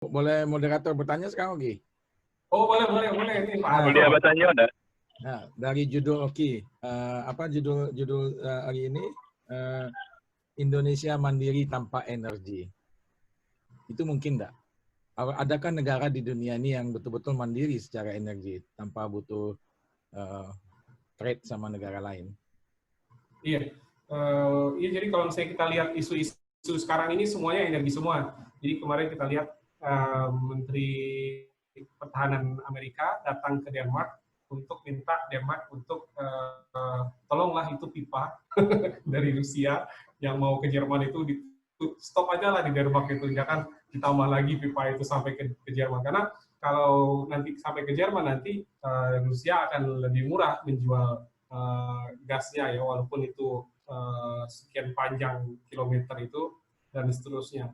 Boleh moderator bertanya sekarang, Oki? Oh, boleh. Ini Pak Harto. Boleh bertanya ada? Nah, dari judul Oki, apa judul hari ini? Indonesia mandiri tanpa energi. Itu mungkin enggak? Adakah negara di dunia ini yang betul-betul mandiri secara energi tanpa butuh trade sama negara lain? Iya. Iya, jadi kalau misalnya kita lihat isu-isu sekarang ini semuanya energi semua. Jadi kemarin kita lihat Menteri Pertahanan Amerika datang ke Denmark untuk minta Denmark untuk tolonglah itu pipa dari Rusia yang mau ke Jerman itu stop aja lah di Denmark itu, jangan ditambah lagi pipa itu sampai ke Jerman, karena kalau nanti sampai ke Jerman nanti Rusia akan lebih murah menjual gasnya ya, walaupun itu sekian panjang kilometer itu dan seterusnya.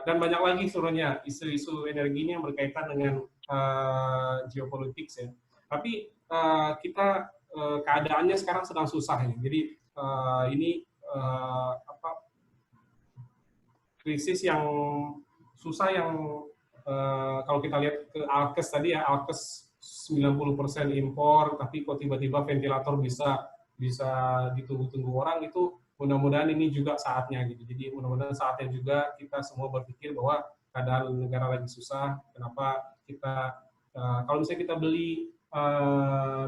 Dan banyak lagi sebenarnya isu-isu energinya yang berkaitan dengan geopolitik ya. Tapi kita keadaannya sekarang sedang susah ya. Jadi ini krisis yang susah yang kalau kita lihat ke Alkes tadi ya, Alkes 90% impor, tapi kok tiba-tiba ventilator bisa ditunggu-tunggu orang, itu mudah-mudahan ini juga saatnya gitu. Jadi mudah-mudahan saatnya juga kita semua berpikir bahwa keadaan negara lagi susah, kenapa kita kalau misalnya kita beli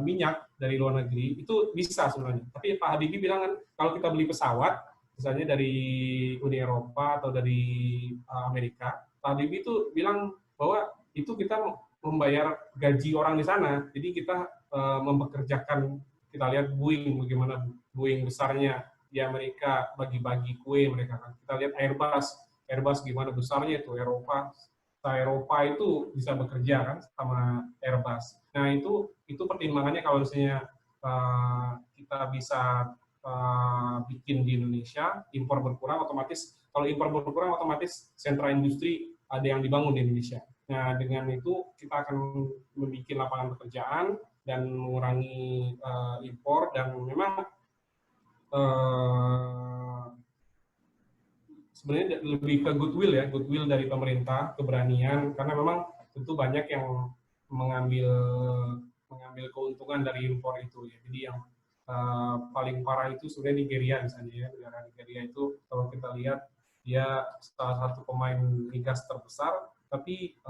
minyak dari luar negeri itu bisa sebenarnya. Tapi Pak Habibie bilang kan kalau kita beli pesawat misalnya dari Uni Eropa atau dari Amerika, Pak Habibie itu bilang bahwa itu kita membayar gaji orang di sana, jadi kita mempekerjakan, kita lihat Boeing, bagaimana Boeing besarnya di Amerika bagi-bagi kue mereka kan. Kita lihat Airbus gimana besarnya itu, Eropa itu bisa bekerja kan sama Airbus. Nah itu pertimbangannya kalau misalnya kita bisa bikin di Indonesia, impor berkurang otomatis, kalau impor berkurang otomatis sentra industri ada yang dibangun di Indonesia. Nah dengan itu kita akan membuat lapangan pekerjaan dan mengurangi impor, dan memang sebenarnya lebih ke goodwill dari pemerintah, keberanian, karena memang tentu banyak yang mengambil keuntungan dari impor itu ya. Jadi yang paling parah itu sebenarnya Nigeria misalnya ya, negara Nigeria itu kalau kita lihat dia salah satu pemain migas terbesar, tapi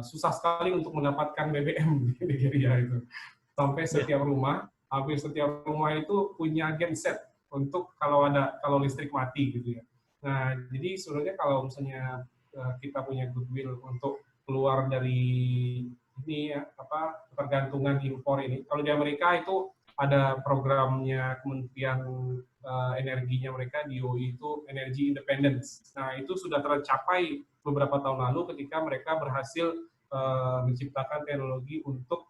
susah sekali untuk mendapatkan BBM di Nigeria itu. Sampai hampir setiap rumah itu punya genset untuk kalau listrik mati gitu ya. Nah, jadi sebenarnya kalau misalnya kita punya goodwill untuk keluar dari ini ya, ketergantungan impor ini. Kalau di Amerika itu ada programnya Kementerian Energinya mereka, DOE itu Energy Independence. Nah, itu sudah tercapai beberapa tahun lalu ketika mereka berhasil menciptakan teknologi untuk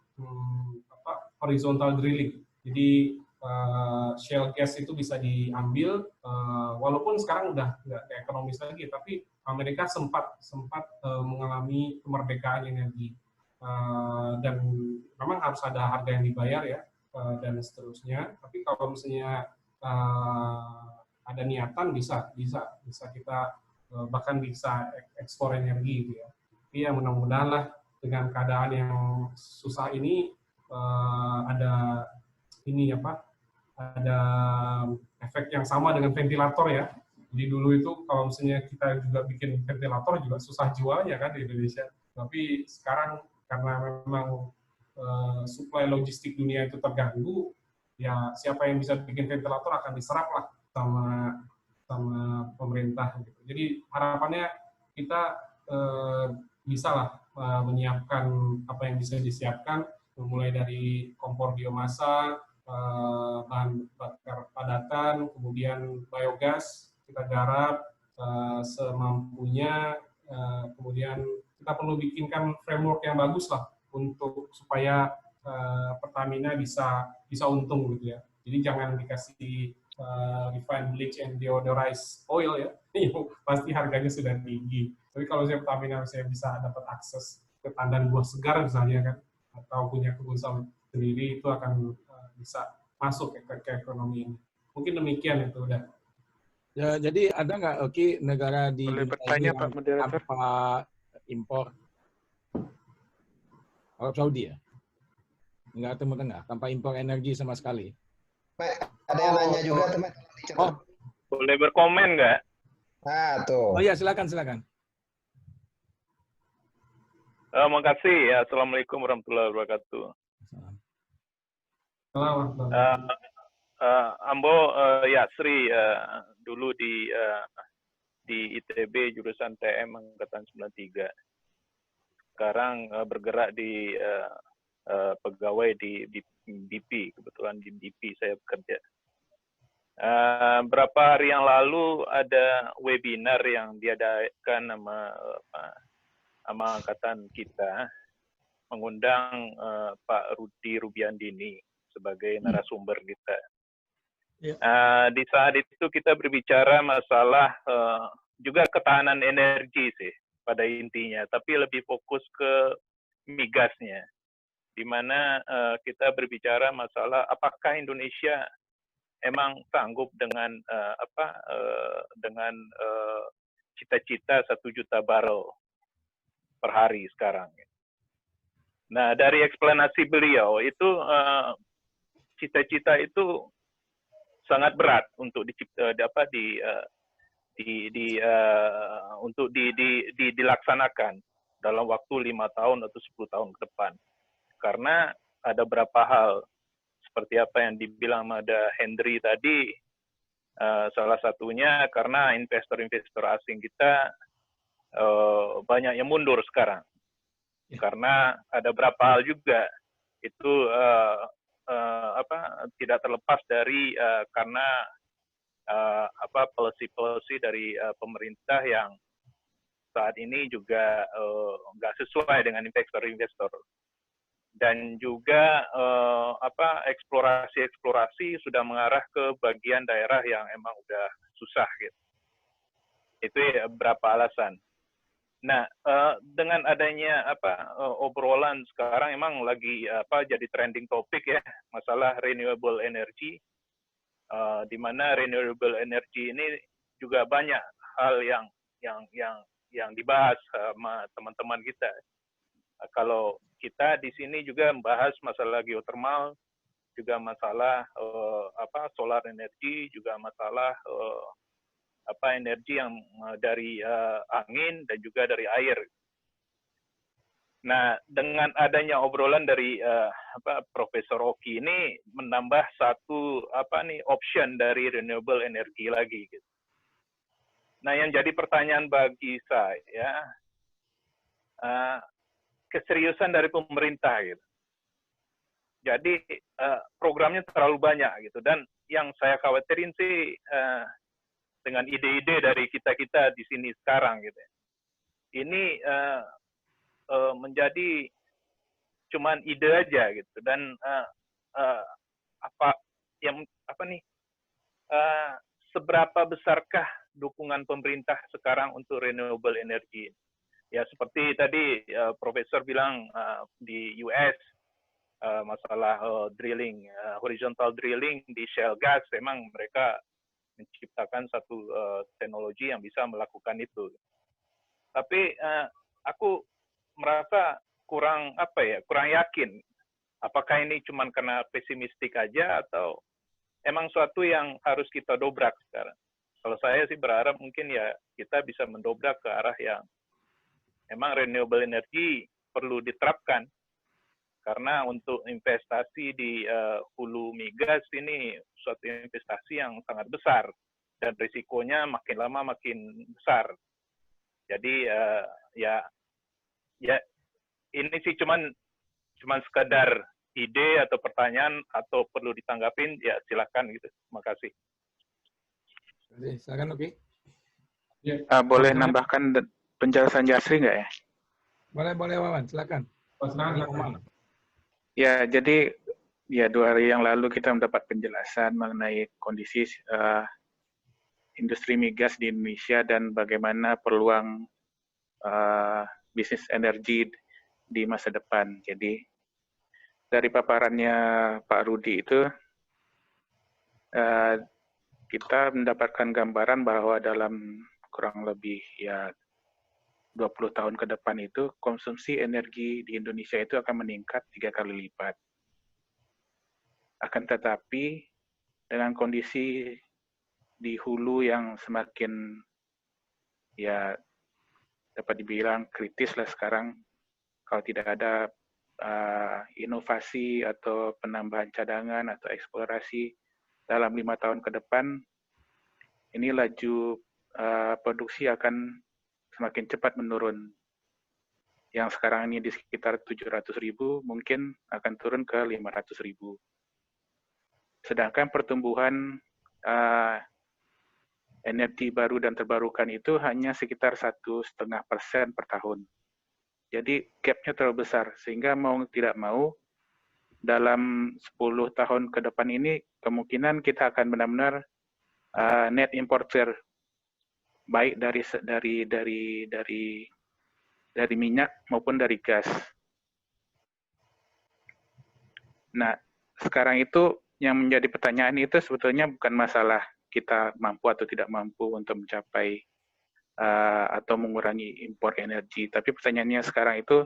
horizontal drilling. Jadi shale gas itu bisa diambil, walaupun sekarang udah nggak ekonomis lagi, tapi Amerika sempat mengalami kemerdekaan energi, dan memang harus ada harga yang dibayar ya, dan seterusnya. Tapi kalau misalnya ada niatan bisa kita bahkan bisa ekspor energi gitu ya. Tapi ya mudah-mudahan lah dengan keadaan yang susah ini ada ada efek yang sama dengan ventilator ya. Jadi dulu itu kalau misalnya kita juga bikin ventilator juga susah jualnya kan di Indonesia. Tapi sekarang karena memang suplai logistik dunia itu terganggu, ya siapa yang bisa bikin ventilator akan diserap lah sama pemerintah gitu. Jadi harapannya kita bisa lah menyiapkan apa yang bisa disiapkan, mulai dari kompor biomasa, bahan bakar padatan, kemudian biogas kita garap semampunya, kemudian kita perlu bikinkan framework yang bagus lah untuk supaya Pertamina bisa untung gitu ya. Jadi jangan dikasih refined bleach and deodorized oil ya, pasti harganya sudah tinggi. Tapi kalau saya Pertamina saya bisa dapat akses ke tandan buah segar misalnya kan, atau punya kebun sawit sendiri, itu akan bisa masuk ke ekonomi ini. Mungkin demikian itu udah. Ya, jadi ada nggak Oki negara di Boleh dunia bertanya, ini Pak yang Moderator? tanpa impor? Arab Saudi ya? Negara Timur Tengah, tanpa impor energi sama sekali. Ada yang nanya juga, teman. Oh, Boleh berkomen nggak? Nah, tuh. oh ya, silakan, silakan. Makasih. Assalamualaikum warahmatullahi wabarakatuh. Selamat. Ambo Yasri dulu di ITB jurusan TM angkatan 93. Sekarang bergerak di pegawai di BP, kebetulan di BP saya bekerja. Berapa hari yang lalu ada webinar yang diadakan sama angkatan kita, mengundang Pak Rudi Rubiandini sebagai narasumber kita. Di saat itu kita berbicara masalah juga ketahanan energi sih pada intinya, tapi lebih fokus ke migasnya, di mana kita berbicara masalah apakah Indonesia emang sanggup dengan cita-cita 1 juta barrel per hari sekarang. Nah, dari eksplanasi beliau itu cita-cita itu sangat berat untuk dilaksanakan dalam waktu 5 tahun atau 10 tahun ke depan. Karena ada beberapa hal seperti apa yang dibilang ada Hendry tadi, salah satunya karena investor-investor asing kita banyak yang mundur sekarang. Karena ada beberapa hal juga itu tidak terlepas dari karena policy dari pemerintah yang saat ini juga nggak sesuai dengan investor-investor, dan juga eksplorasi sudah mengarah ke bagian daerah yang emang udah susah gitu. Itu ya beberapa alasan. Nah, dengan adanya obrolan sekarang emang lagi jadi trending topik ya, masalah renewable energy, di mana renewable energy ini juga banyak hal yang dibahas sama teman-teman kita. Kalau kita di sini juga membahas masalah geothermal, juga masalah solar energy, juga masalah energi yang dari angin dan juga dari air. Nah, dengan adanya obrolan dari Profesor Oki ini menambah satu option dari renewable energy lagi gitu. Nah, yang jadi pertanyaan bagi saya, keseriusan dari pemerintah gitu. Jadi programnya terlalu banyak gitu, dan yang saya khawatirin sih dengan ide-ide dari kita di sini sekarang gitu. Ini menjadi cuman ide aja gitu, dan seberapa besarkah dukungan pemerintah sekarang untuk renewable energy? Ya seperti tadi Profesor bilang di US masalah drilling, horizontal drilling di shale gas, memang mereka menciptakan satu teknologi yang bisa melakukan itu. Tapi aku merasa kurang yakin. Apakah ini cuma karena pesimistik aja atau emang suatu yang harus kita dobrak sekarang? Kalau saya sih berharap mungkin ya kita bisa mendobrak ke arah yang emang renewable energy perlu diterapkan. Karena untuk investasi di hulu migas ini suatu investasi yang sangat besar dan risikonya makin lama makin besar. Jadi ya ini sih cuman sekadar ide atau pertanyaan atau perlu ditanggapin, ya silakan gitu. Terima kasih. Silakan, Oki. Boleh nambahkan penjelasan Yasri nggak ya? Boleh Wawan, silakan. Ya, jadi ya 2 hari yang lalu kita mendapat penjelasan mengenai kondisi industri migas di Indonesia dan bagaimana peluang bisnis energi di masa depan. Jadi dari paparannya Pak Rudi itu kita mendapatkan gambaran bahwa dalam kurang lebih ya 20 tahun ke depan itu konsumsi energi di Indonesia itu akan meningkat 3 kali lipat. Akan tetapi dengan kondisi di hulu yang semakin ya dapat dibilang kritis lah sekarang, kalau tidak ada inovasi atau penambahan cadangan atau eksplorasi dalam 5 tahun ke depan, ini laju produksi akan semakin cepat menurun. Yang sekarang ini di sekitar 700.000 mungkin akan turun ke 500.000. Sedangkan pertumbuhan energi baru dan terbarukan itu hanya sekitar 1,5% per tahun. Jadi gap-nya terlalu besar, sehingga mau tidak mau dalam 10 tahun ke depan ini kemungkinan kita akan benar-benar net importer, baik dari minyak maupun dari gas. Nah, sekarang itu yang menjadi pertanyaan itu sebetulnya bukan masalah kita mampu atau tidak mampu untuk mencapai atau mengurangi impor energi, tapi pertanyaannya sekarang itu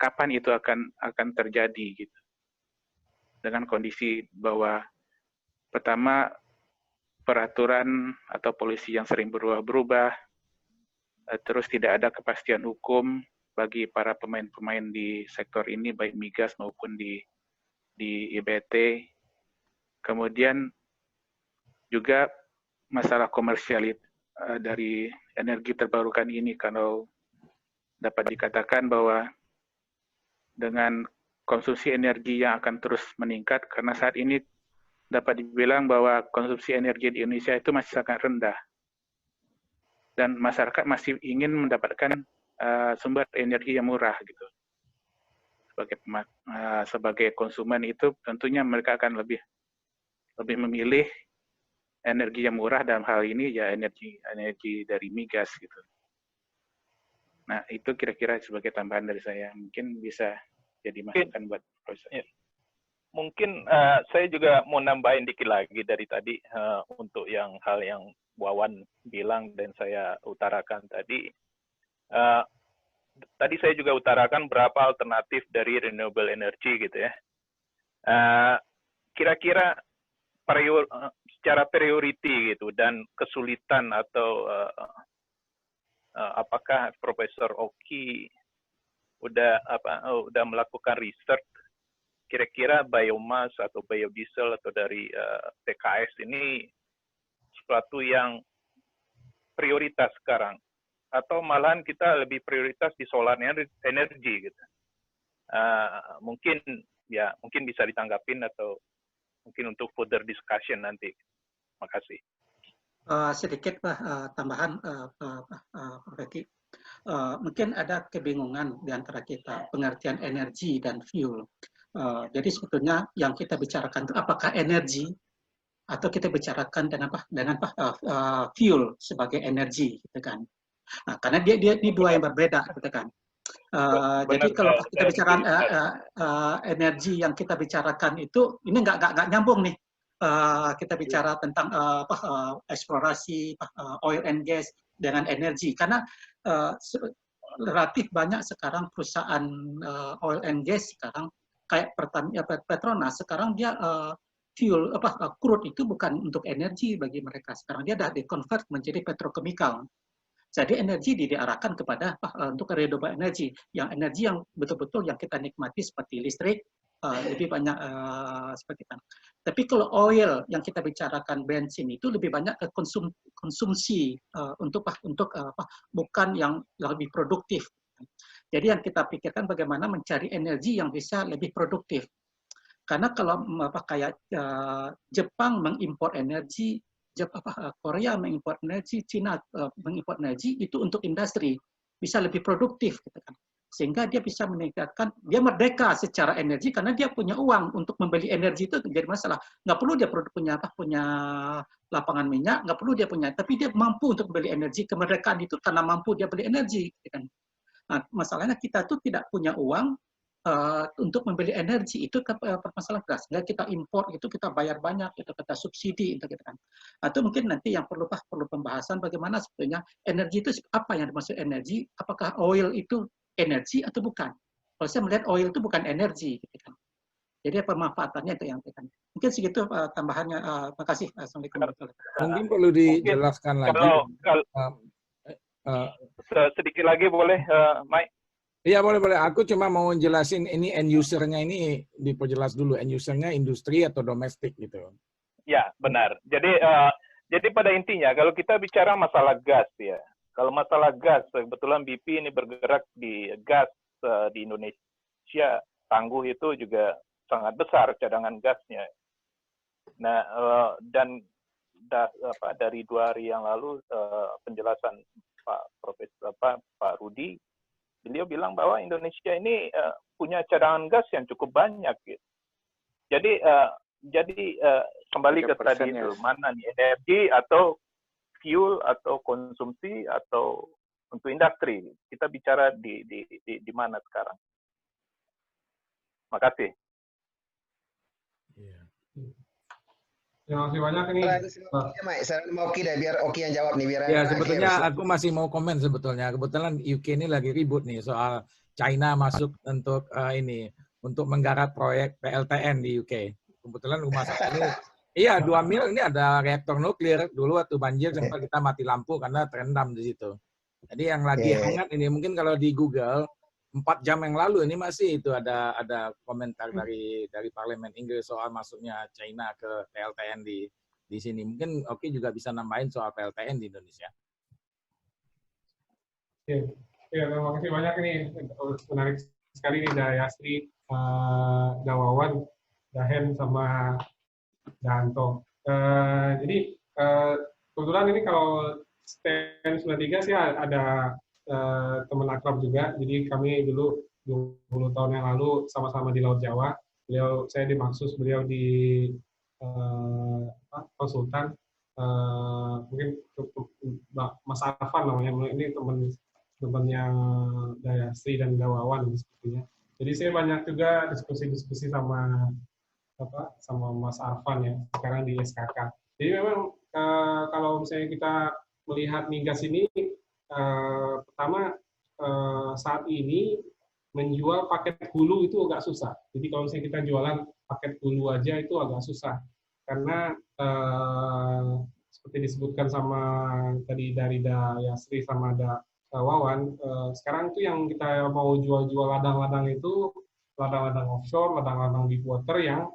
kapan itu akan terjadi gitu. Dengan kondisi bahwa pertama peraturan atau polisi yang sering berubah-berubah, terus tidak ada kepastian hukum bagi para pemain-pemain di sektor ini, baik migas maupun di IBT. Kemudian juga masalah komersial dari energi terbarukan ini, kalau dapat dikatakan bahwa dengan konsumsi energi yang akan terus meningkat, karena saat ini dapat dibilang bahwa konsumsi energi di Indonesia itu masih sangat rendah. Dan masyarakat masih ingin mendapatkan sumber energi yang murah gitu. Sebagai konsumen itu tentunya mereka akan lebih memilih energi yang murah, dalam hal ini ya energi dari migas gitu. Nah, itu kira-kira sebagai tambahan dari saya. Mungkin bisa jadi masukan buat Profesor. Ya. Mungkin saya juga mau nambahin dikit lagi dari tadi untuk hal yang Wawan bilang dan saya utarakan tadi. Tadi saya juga utarakan berapa alternatif dari renewable energy gitu ya. Kira-kira secara priority gitu dan kesulitan atau apakah Profesor Oki udah melakukan research kira-kira biomass atau biodiesel atau dari PKS ini sesuatu yang prioritas sekarang, atau malahan kita lebih prioritas di solar energy gitu. Mungkin bisa ditanggapin atau mungkin untuk further discussion nanti. Makasih. Sedikit tambahan Pak Beki. Mungkin ada kebingungan di antara kita pengertian energi dan fuel. Jadi sebetulnya yang kita bicarakan itu apakah energi atau kita bicarakan dengan fuel sebagai energi, gitu kan? Nah, karena dia dua yang berbeda, gitu kan? Jadi kalau kita bicarakan energi yang kita bicarakan itu ini nggak nyambung nih. Kita bicara tentang eksplorasi oil and gas dengan energi, karena relatif banyak sekarang perusahaan oil and gas sekarang kayak Petronas sekarang dia fuel crude itu bukan untuk energi bagi mereka, sekarang dia sudah di-convert menjadi petrochemical. Jadi energi diarahkan kepada untuk renewable energy, yang energi yang betul-betul yang kita nikmati seperti listrik, lebih banyak seperti itu. Tapi kalau oil yang kita bicarakan bensin itu lebih banyak ke konsumsi untuk bukan yang lebih produktif. Jadi yang kita pikirkan bagaimana mencari energi yang bisa lebih produktif. Karena kalau kayak Jepang mengimpor energi, Korea mengimpor energi, Cina mengimpor energi itu untuk industri bisa lebih produktif, gitu kan. Sehingga dia bisa meningkatkan, dia merdeka secara energi karena dia punya uang untuk membeli energi itu jadi masalah. Nggak perlu dia punya lapangan minyak, nggak perlu dia punya, tapi dia mampu untuk membeli energi. Kemerdekaan itu karena mampu dia beli energi, gitu kan. Nah, masalahnya kita tuh tidak punya uang untuk membeli energi itu permasalahan gas. Nggak kita impor itu kita bayar banyak, itu kita subsidi itu gitu kan. Atau mungkin nanti yang perlu pembahasan bagaimana sebetulnya energi itu apa yang dimaksud energi? Apakah oil itu energi atau bukan? Kalau saya melihat oil itu bukan energi, gitu kan. Jadi pemanfaatannya itu yang kan. Mungkin segitu tambahannya. Terima kasih. Assalamualaikum. Mungkin perlu dijelaskan lagi. Sedikit lagi boleh, Mike? Iya, boleh. Aku cuma mau jelasin ini end user-nya ini diperjelas dulu. End user-nya industri atau domestik gitu. Ya, benar. Jadi pada intinya kalau kita bicara masalah gas ya. Kalau masalah gas, kebetulan BP ini bergerak di gas di Indonesia. Tangguh itu juga sangat besar cadangan gasnya. Nah, dan dari 2 hari yang lalu penjelasan Pak Rudi, beliau bilang bahwa Indonesia ini punya cadangan gas yang cukup banyak. Gitu. Jadi kembali ke tadi itu, mana nih energi atau fuel atau konsumsi atau untuk industri. Kita bicara di mana sekarang. Makasih. Terima kasih banyak ini. Saya mau Oki deh, biar Oki yang jawab nih. Biar ya, sebetulnya aku masih mau komen sebetulnya. Kebetulan UK ini lagi ribut nih soal China masuk untuk untuk menggarap proyek PLTN di UK. Kebetulan rumah saya ini, iya 2 mil ini ada reaktor nuklir. Dulu waktu banjir sempat kita mati lampu karena terendam di situ. Jadi yang lagi hangat ini mungkin kalau di Google 4 jam yang lalu ini masih itu ada komentar dari Parlemen Inggris soal masuknya China ke PLTN di sini. Mungkin Oki juga bisa nambahin soal PLTN di Indonesia. Oke. Ya, terima kasih banyak ini. Menarik sekali nih Dayasri, Dawawan, Dahen sama Danto. Jadi kebetulan ini kalau STEM 93 sih ada teman akrab juga. Jadi kami dulu 20 tahun yang lalu sama-sama di Laut Jawa. Saya di Maksus, beliau di konsultan. Mungkin Mas Arfan namanya. Ini temannya Dayasri dan Dawawan sepertinya. Jadi saya banyak juga diskusi-diskusi sama Mas Arfan ya, sekarang di SKK. Jadi memang kalau misalnya kita melihat migas ini, pertama saat ini menjual paket hulu itu agak susah. Jadi kalau misalnya kita jualan paket hulu aja itu agak susah. Karena seperti disebutkan sama tadi dari Dayasri sama Wawan, sekarang itu yang kita mau jual-jual ladang-ladang itu ladang-ladang offshore, ladang-ladang deep water yang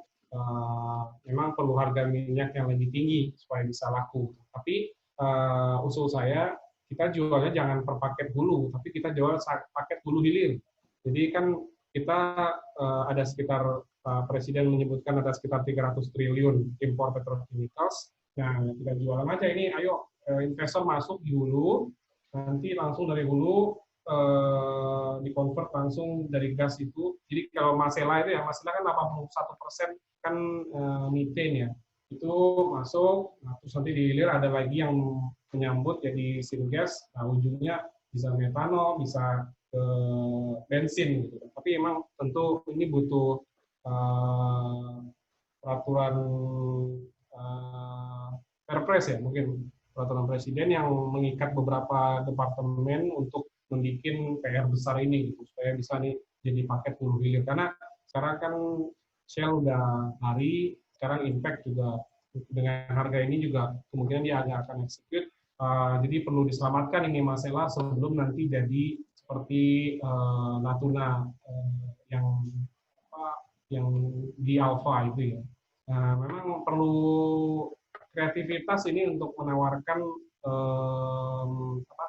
memang perlu harga minyak yang lebih tinggi supaya bisa laku. Tapi usul saya, kita jualnya jangan per paket hulu, tapi kita jual paket hulu hilir. Jadi kan kita ada sekitar, Presiden menyebutkan ada sekitar 300 triliun impor petrochemicals. Nah, kita jualan aja ini, ayo investor masuk di hulu, nanti langsung dari hulu dikonvert langsung dari gas itu. Jadi kalau Masela itu ya, Masela kan 81% kan methane ya. Itu masuk, nah, terus nanti di hilir ada lagi yang menyambut jadi syngas, nah ujungnya bisa metanol, bisa ke bensin gitu. Tapi emang tentu ini butuh peraturan Perpres ya, mungkin peraturan presiden yang mengikat beberapa departemen untuk membuat PR besar ini gitu, supaya bisa nih jadi paket hulu hilir. Karena sekarang kan Shell udah lari, sekarang Impact juga dengan harga ini juga kemungkinan dia akan execute. Jadi perlu diselamatkan ini Masela sebelum nanti jadi seperti Natuna yang di Alpha itu ya. Nah, memang perlu kreativitas ini untuk menawarkan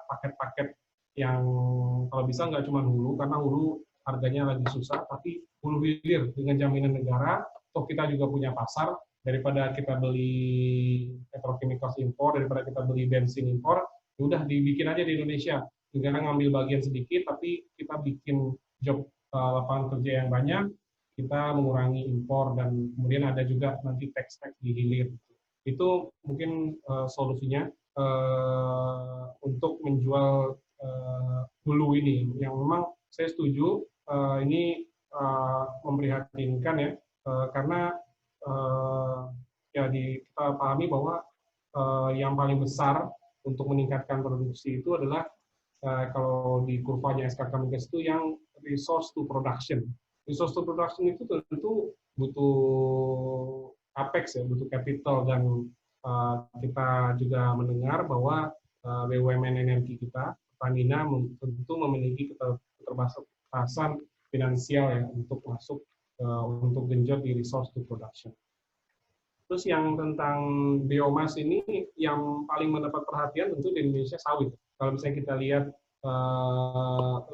paket-paket yang kalau bisa nggak cuma hulu, karena hulu harganya lagi susah, tapi hulu hilir dengan jaminan negara. Toh kita juga punya pasar, daripada kita beli petrochemicals impor, daripada kita beli bensin impor, udah dibikin aja di Indonesia. Negara ngambil bagian sedikit, tapi kita bikin job lapangan kerja yang banyak, kita mengurangi impor, dan kemudian ada juga nanti tax di hilir. Itu mungkin solusinya untuk menjual hulu ini, yang memang saya setuju ini memprihatinkan ya, karena ya kita pahami bahwa yang paling besar untuk meningkatkan produksi itu adalah kalau di kurvanya SKK Migas itu yang resource to production. Resource to production itu tentu butuh capex ya, butuh capital, dan kita juga mendengar bahwa BUMN energi kita, Pertamina, tentu memiliki keterbatasan finansial ya untuk masuk untuk genjot di resource to production. Terus yang tentang biomas ini yang paling mendapat perhatian tentu di Indonesia sawit. Kalau misalnya kita lihat 8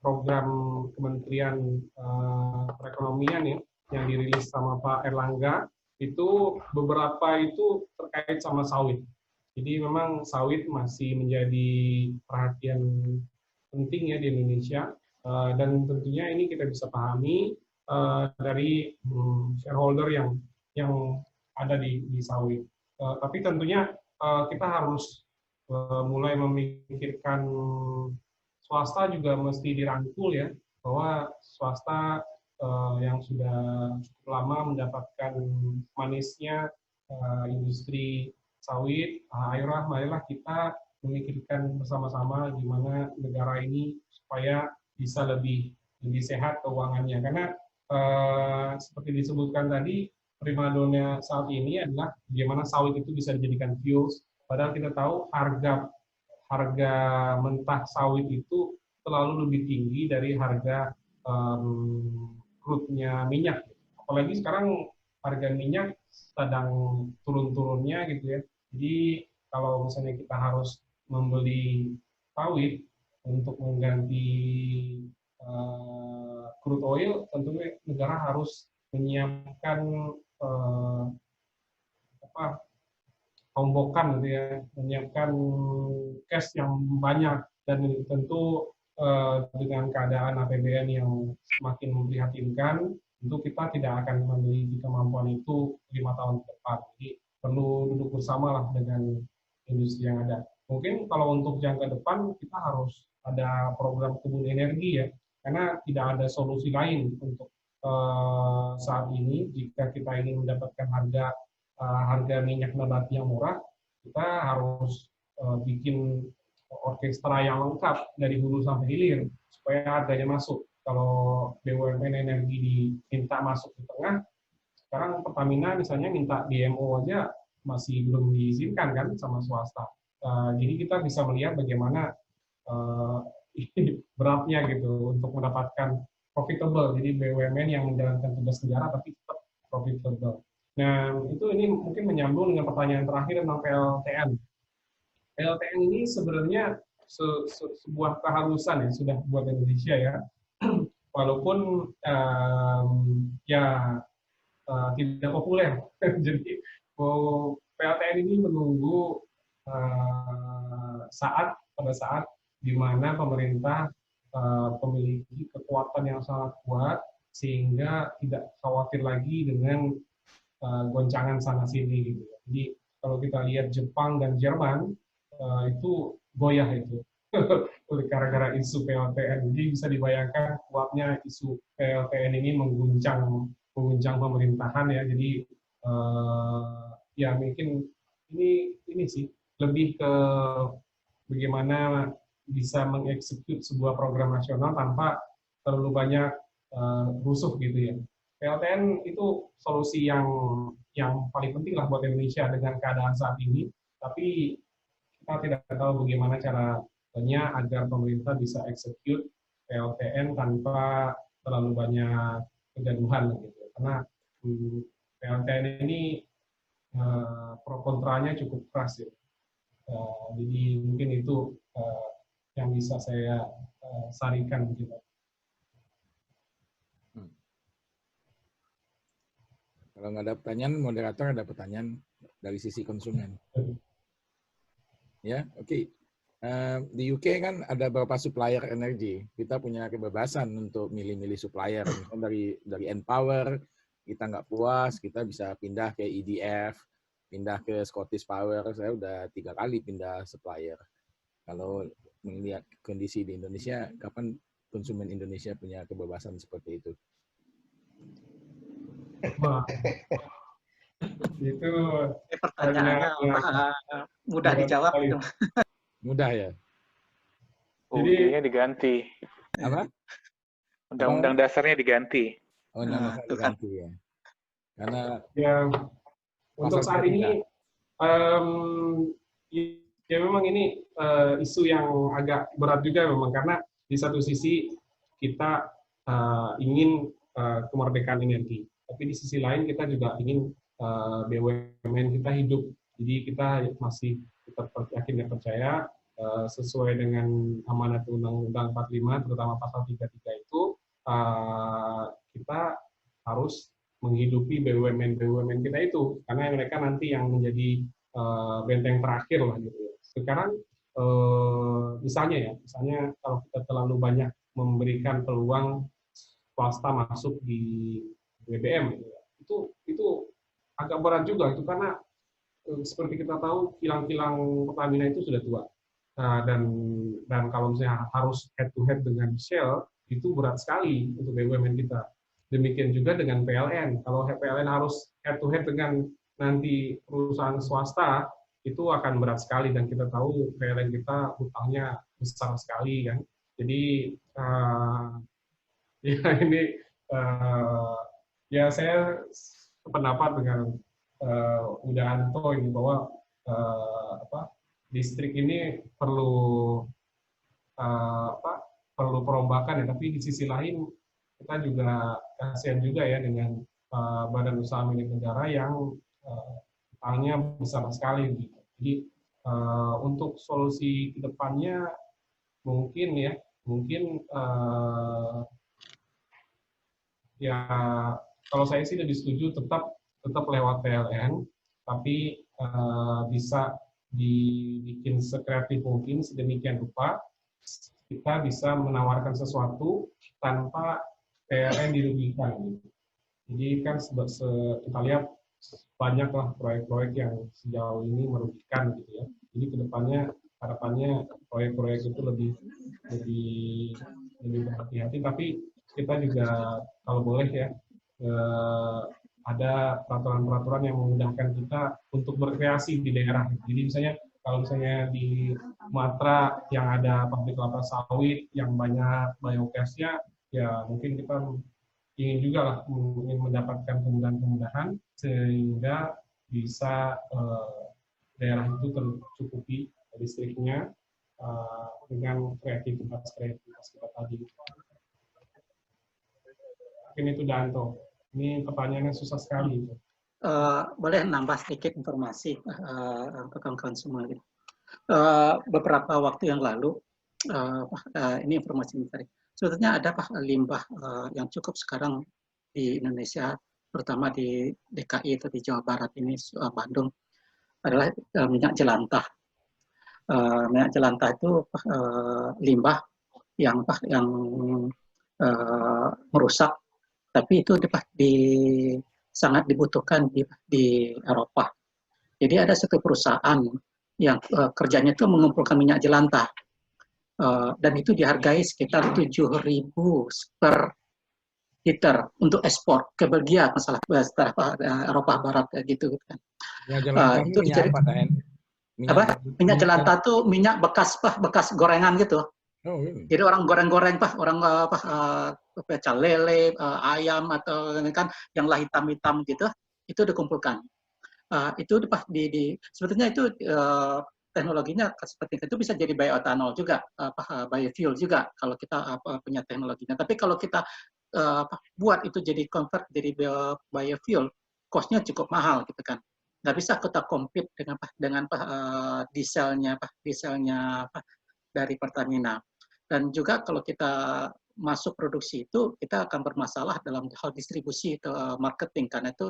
program Kementerian Perekonomian ya yang dirilis sama Pak Erlangga, itu beberapa itu terkait sama sawit. Jadi memang sawit masih menjadi perhatian penting ya di Indonesia, dan tentunya ini kita bisa pahami dari shareholder yang ada di sawit. Tapi tentunya kita harus mulai memikirkan swasta juga mesti dirangkul ya, bahwa swasta yang sudah cukup lama mendapatkan manisnya industri sawit, ayolah marilah kita memikirkan bersama-sama gimana negara ini supaya bisa lebih sehat keuangannya. Karena seperti disebutkan tadi, primadona saat ini adalah bagaimana sawit itu bisa dijadikan fuels. Padahal kita tahu harga mentah sawit itu selalu lebih tinggi dari harga crude-nya minyak. Apalagi sekarang harga minyak sedang turun-turunnya gitu ya. Jadi kalau misalnya kita harus membeli sawit untuk mengganti crude oil, tentunya negara harus menyiapkan tombokan gitu ya, menyiapkan cash yang banyak, dan tentu dengan keadaan APBN yang semakin memprihatinkan, tentu kita tidak akan memiliki kemampuan itu 5 tahun ke depan. Jadi perlu duduk bersama lah dengan industri yang ada. Mungkin kalau untuk jangka depan kita harus ada program kebun energi ya, karena tidak ada solusi lain untuk saat ini. Jika kita ingin mendapatkan harga minyak nabati yang murah, kita harus bikin orkestra yang lengkap dari hulu sampai hilir supaya harganya masuk. Kalau BUMN energi diminta masuk ke tengah, sekarang Pertamina misalnya minta DMO aja masih belum diizinkan kan sama swasta. Jadi kita bisa melihat bagaimana beratnya gitu untuk mendapatkan profitable. Jadi BUMN yang menjalankan tugas negara tapi tetap profitable. Nah, ini mungkin menyambung dengan pertanyaan terakhir tentang PLTN. PLTN ini sebenarnya sebuah keharusan ya, sudah buat Indonesia ya. Walaupun tidak populer. Jadi PLTN ini menunggu pada saat di mana pemerintah memiliki kekuatan yang sangat kuat sehingga tidak khawatir lagi dengan goncangan sana sini gitu. Jadi kalau kita lihat Jepang dan Jerman itu goyah itu gara-gara isu PLTN. Jadi bisa dibayangkan kuatnya isu PLTN ini mengguncang pemerintahan ya. Jadi ya mungkin ini sih lebih ke bagaimana bisa mengeksekut sebuah program nasional tanpa terlalu banyak rusuh gitu ya. PLTN itu solusi yang paling penting lah buat Indonesia dengan keadaan saat ini, tapi kita tidak tahu bagaimana caranya agar pemerintah bisa execute PLTN tanpa terlalu banyak kegaduhan gitu. Karena PLTN ini pro kontranya cukup keras ya. Jadi mungkin itu yang bisa saya sarikan gitu. Kalau nggak ada pertanyaan, moderator ada pertanyaan dari sisi konsumen. Ya, oke. Di UK kan ada beberapa supplier energi. Kita punya kebebasan untuk milih-milih supplier. Misalnya dari Npower, kita nggak puas, kita bisa pindah ke EDF, pindah ke Scottish Power. Saya udah 3 kali pindah supplier. Kalau melihat kondisi di Indonesia, kapan konsumen Indonesia punya kebebasan seperti itu? Wah, itu Pertanyaannya mudah berat dijawab sekali. gitu. Mudah ya? UUD-nya diganti. Apa? Undang-undang dasarnya diganti. Oh, undang-undang itu kan. diganti ya. Karena Ya, untuk pasal saat 3. ini ya memang ini isu yang agak berat juga memang, karena di satu sisi kita ingin kemerdekaan energi, tapi di sisi lain kita juga ingin BUMN kita hidup. Jadi kita masih tetap yakin dan percaya sesuai dengan amanat Undang-Undang 45, terutama pasal 33 itu, kita harus menghidupi BUMN kita itu, karena mereka nanti yang menjadi benteng terakhir lah gitu ya. Sekarang misalnya kalau kita terlalu banyak memberikan peluang swasta masuk di BBM gitu ya, itu agak berat juga itu, karena seperti kita tahu kilang-kilang Pertamina itu sudah tua. Dan kalau misalnya harus head to head dengan Shell, itu berat sekali untuk BUMN kita. Demikian juga dengan PLN. Kalau PLN harus head to head dengan nanti perusahaan swasta, itu akan berat sekali, dan kita tahu PLN kita hutangnya besar sekali kan. Jadi ya ini ya saya sependapat dengan Udanto ini bahwa listrik ini perlu perlu perombakan ya, tapi di sisi lain kita juga kasihan juga ya dengan badan usaha milik negara yang utangnya besar sekali gitu. Jadi untuk solusi kedepannya mungkin ya kalau saya sih lebih setuju tetap lewat PLN, tapi bisa dibikin sekreatif mungkin, sedemikian rupa kita bisa menawarkan sesuatu tanpa PLN dirugikan. Jadi kan kita lihat banyaklah proyek-proyek yang sejauh ini merugikan gitu ya. Jadi kedepannya harapannya proyek-proyek itu lebih berhati-hati, tapi kita juga kalau boleh ya ada peraturan-peraturan yang memudahkan kita untuk berkreasi di daerah. Jadi misalnya kalau misalnya di Sumatera yang ada pabrik kelapa sawit yang banyak biogasnya, ya mungkin kita ingin juga lah mendapatkan kemudahan-kemudahan sehingga bisa daerah itu tercukupi listriknya dengan kreativitas kita tadi. Mungkin itu Danto. Ini pertanyaannya susah sekali. Boleh nambah sedikit informasi ke kawan-kawan semua. Beberapa waktu yang lalu, ini informasi menarik. Sebetulnya ada limbah yang cukup sekarang di Indonesia, terutama di DKI atau di Jawa Barat ini, Bandung, adalah minyak jelantah. Minyak jelantah itu limbah yang merusak, tapi itu sangat dibutuhkan di Eropa. Jadi ada satu perusahaan yang kerjanya itu mengumpulkan minyak jelantah. Dan itu dihargai sekitar 7.000 per liter untuk ekspor ke Belgia, masalah Eropa Barat gitu kan. Itu minyak apa, Tahen? Minyak jelantah itu minyak bekas gorengan gitu. Oh, really? Jadi orang goreng-goreng orang pecel lele, ayam atau kan yang lah hitam-hitam gitu, itu dikumpulkan. Itu sebetulnya itu teknologinya seperti itu bisa jadi bioetanol juga, biofuel juga kalau kita punya teknologinya. Tapi kalau kita buat itu jadi convert jadi biofuel, cost-nya cukup mahal gitu kan. Nggak bisa kita compete dengan dieselnya dari Pertamina. Dan juga kalau kita masuk produksi itu, kita akan bermasalah dalam hal distribusi atau marketing, karena itu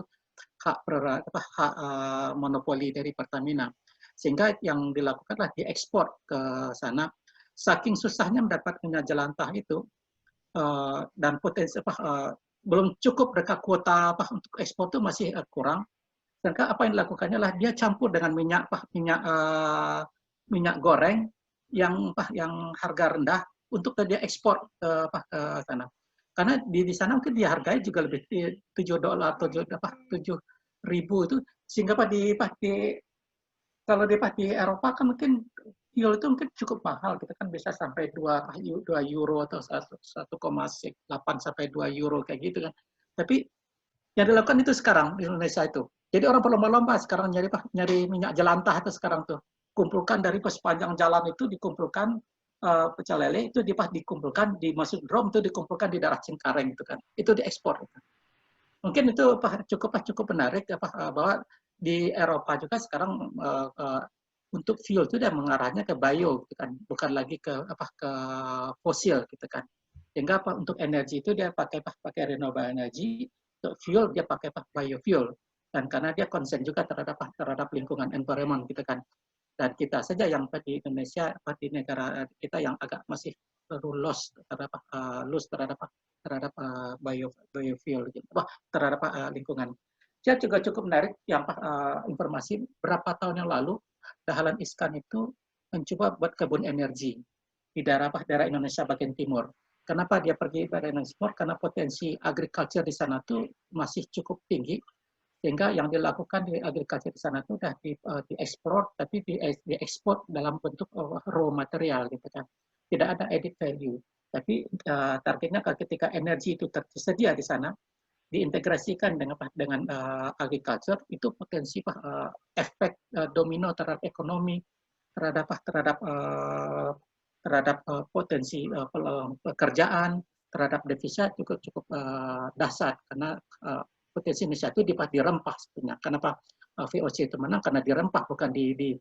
hak monopoli dari Pertamina. Sehingga yang dilakukanlah diekspor ke sana. Saking susahnya mendapat minyak jelantah itu, dan potensi belum cukup mereka kuota untuk ekspor itu masih kurang. Sedangkan apa yang dilakukannya adalah dia campur dengan minyak goreng yang harga rendah untuk dia ekspor ke sana. Karena di sana mungkin dihargai juga lebih $7 atau 7.000 itu, sehingga kalau di Eropa kan mungkin fuel itu mungkin cukup mahal, kita kan bisa sampai 2 euro atau 1,8 sampai 2 euro kayak gitu kan. Tapi yang dilakukan itu sekarang di Indonesia itu. Jadi orang berlomba-lomba sekarang nyari minyak jelantah itu sekarang tuh. Kumpulkan dari sepanjang jalan itu dikumpulkan pecel lele itu dikumpulkan dimasuk drum itu dikumpulkan di daerah Cengkareng gitu kan. Itu diekspor. Mungkin itu cukup menarik bahwa di Eropa juga sekarang untuk fuel itu dia mengarahnya ke bio gitu kan, bukan lagi ke fosil gitu kan. Sehingga untuk energi itu dia pakai renewable energy, untuk fuel dia pakai biofuel. Dan karena dia konsen juga terhadap lingkungan environment gitu kan. Dan kita saja yang di Indonesia, di negara kita yang agak masih loss terhadap biofuel gitu, terhadap lingkungan. Saya juga cukup menarik yang informasi berapa tahun yang lalu Dahlan Iskan itu mencoba buat kebun energi di daerah Indonesia bagian timur. Kenapa dia pergi pada Indonesia Timur? Karena potensi agriculture di sana tuh masih cukup tinggi, sehingga yang dilakukan di agriculture di sana itu sudah diekspor, tapi diekspor dalam bentuk raw material gitu kan. Tidak ada added value. Tapi targetnya ketika energi itu tersedia di sana, diintegrasikan dengan agriculture, itu potensi efek domino terhadap ekonomi, terhadap potensi pekerjaan, terhadap devisa cukup dahsyat karena potensi Indonesia itu dirempah sebenarnya. Kenapa VOC itu menang? Karena dirempah, bukan di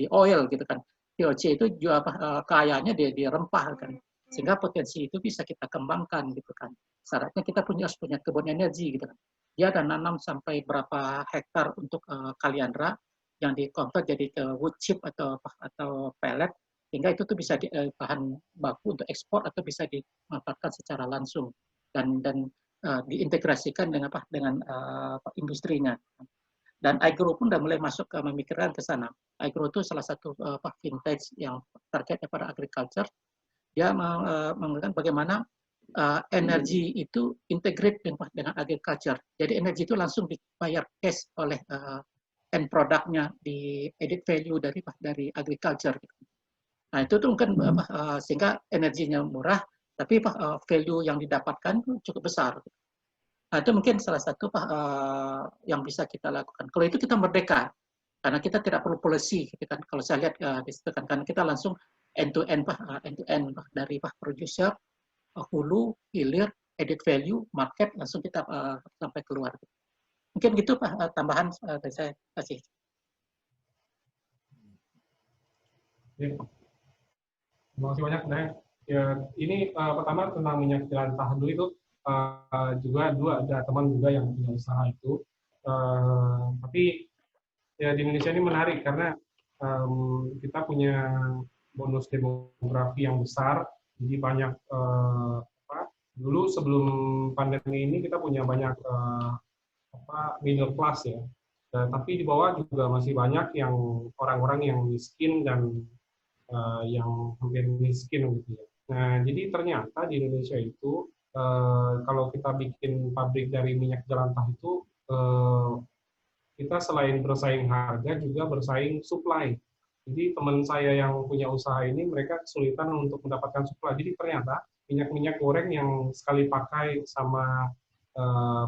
oil gitu kan. VOC itu juga kayanya di rempah kan. Sehingga potensi itu bisa kita kembangkan gitu kan. Syaratnya kita harus punya kebun energi gitu kan. Dia ada nanam sampai berapa hektar untuk kaliandra yang di-convert jadi ke wood chip atau pellet, sehingga itu tuh bisa bahan baku untuk ekspor atau bisa dimanfaatkan secara langsung dan diintegrasikan dengan industrinya. Dan Agro pun sudah mulai masuk memikirkan ke sana. Agro itu salah satu vintage yang terkait pada agriculture. Dia mengatakan bagaimana energi itu integrate dengan agriculture. Jadi energi itu langsung dibayar cash oleh end produknya, di added value dari agriculture. Nah itu tuh mungkin sehingga energinya murah, tapi value yang didapatkan cukup besar. Nah, itu mungkin salah satu yang bisa kita lakukan. Kalau itu kita merdeka, karena kita tidak perlu policy. Kan? Kalau saya lihat di situ kan, karena kita langsung end to end dari producer, hulu, hilir, added value, market, langsung kita sampai keluar. Mungkin gitu Pak, tambahan dari saya. Terima kasih. Terima kasih banyak, ya, ini pertama tentang minyak jelantah dulu itu juga dulu ada teman juga yang punya usaha itu, tapi ya di Indonesia ini menarik karena kita punya bonus demografi yang besar, jadi banyak dulu sebelum pandemi ini kita punya banyak middle class ya, tapi di bawah juga masih banyak yang orang-orang yang miskin dan yang hampir miskin gitu ya. Nah, jadi ternyata di Indonesia itu kalau kita bikin pabrik dari minyak jelantah itu kita selain bersaing harga juga bersaing supply. Jadi teman saya yang punya usaha ini mereka kesulitan untuk mendapatkan supply. Jadi ternyata minyak-minyak goreng yang sekali pakai sama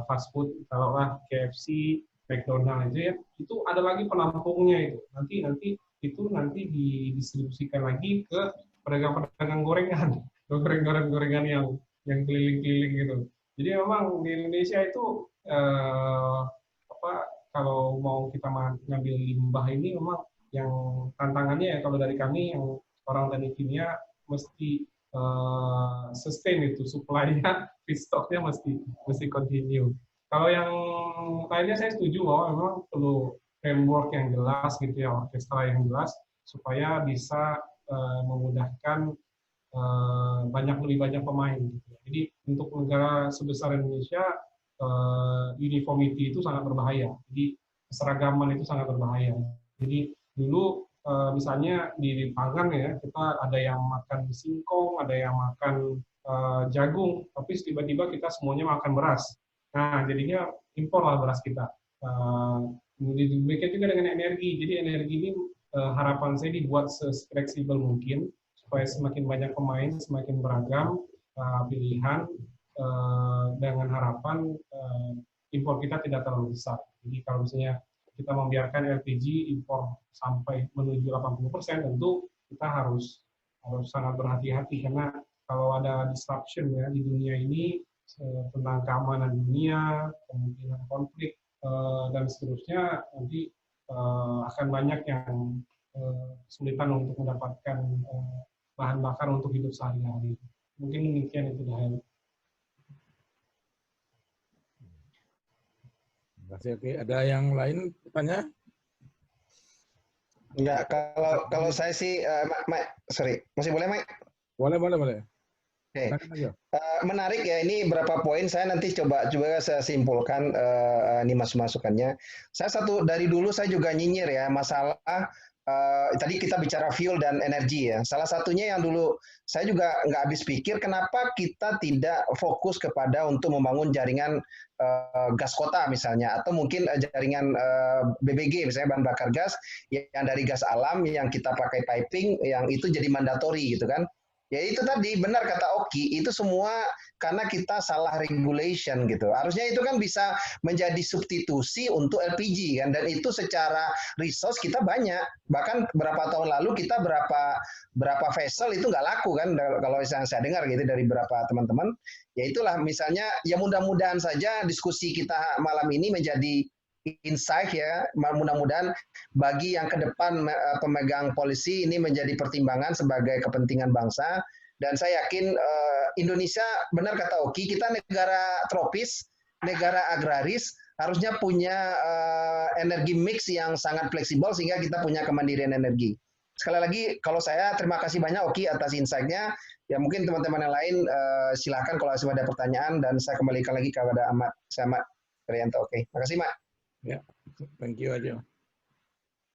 fast food, taruhlah KFC, McDonald aja ya, itu ada lagi penampungnya itu. Nanti didistribusikan lagi ke pedagang-pedagang gorengan yang keliling-keliling gitu. Jadi memang di Indonesia itu kalau mau kita ngambil limbah ini memang yang tantangannya ya kalau dari kami yang orang teknik kimia mesti sustain itu supply-nya, feedstock-nya mesti continue. Kalau yang lainnya saya setuju bahwa memang perlu framework yang jelas gitu ya, orkestra yang jelas supaya bisa memudahkan lebih banyak pemain. Gitu. Jadi untuk negara sebesar Indonesia uniformity itu sangat berbahaya. Jadi keseragaman itu sangat berbahaya. Jadi dulu misalnya di pangan ya, kita ada yang makan singkong, ada yang makan jagung, tapi tiba-tiba kita semuanya makan beras. Nah, jadinya impor lah beras kita. Demikian juga dengan energi. Jadi energi ini harapan saya dibuat sefleksibel mungkin supaya semakin banyak pemain, semakin beragam pilihan, dengan harapan impor kita tidak terlalu besar. Jadi kalau misalnya kita membiarkan LPG impor sampai menuju 80%, tentu kita harus sangat berhati-hati karena kalau ada disruption ya di dunia ini tentang keamanan dunia, kemungkinan konflik dan seterusnya, nanti akan banyak yang kesulitan untuk mendapatkan bahan bakar untuk hidup sehari-hari. Mungkin demikian itu Dahel. Terima kasih. Oke, ada yang lain tanya? Enggak, kalau saya sih, sorry, masih boleh, Mike? Boleh. Oke. Menarik ya, ini berapa poin saya nanti coba saya simpulkan ini masukannya. Saya dari dulu saya juga nyinyir ya masalah tadi kita bicara fuel dan energi ya. Salah satunya yang dulu saya juga nggak habis pikir kenapa kita tidak fokus kepada untuk membangun jaringan gas kota misalnya, atau mungkin jaringan BBG misalnya bahan bakar gas yang dari gas alam yang kita pakai piping yang itu jadi mandatori gitu kan. Ya itu tadi benar kata Oki, itu semua karena kita salah regulation gitu. Harusnya itu kan bisa menjadi substitusi untuk LPG kan, dan itu secara resource kita banyak. Bahkan berapa tahun lalu kita berapa vessel itu nggak laku kan, kalau misalnya saya dengar gitu dari beberapa teman-teman. Ya itulah misalnya, ya mudah-mudahan saja diskusi kita malam ini menjadi insight ya, mudah-mudahan bagi yang ke depan pemegang polisi ini menjadi pertimbangan sebagai kepentingan bangsa. Dan saya yakin Indonesia, benar kata Oki, kita negara tropis, negara agraris, harusnya punya energi mix yang sangat fleksibel sehingga kita punya kemandirian energi. Sekali lagi, kalau saya terima kasih banyak Oki atas insight-nya. Ya mungkin teman-teman yang lain silakan kalau ada pertanyaan, dan saya kembalikan lagi kepada Ahmad Rianto. Oke, terima kasih Mak. Ya, thank you aja.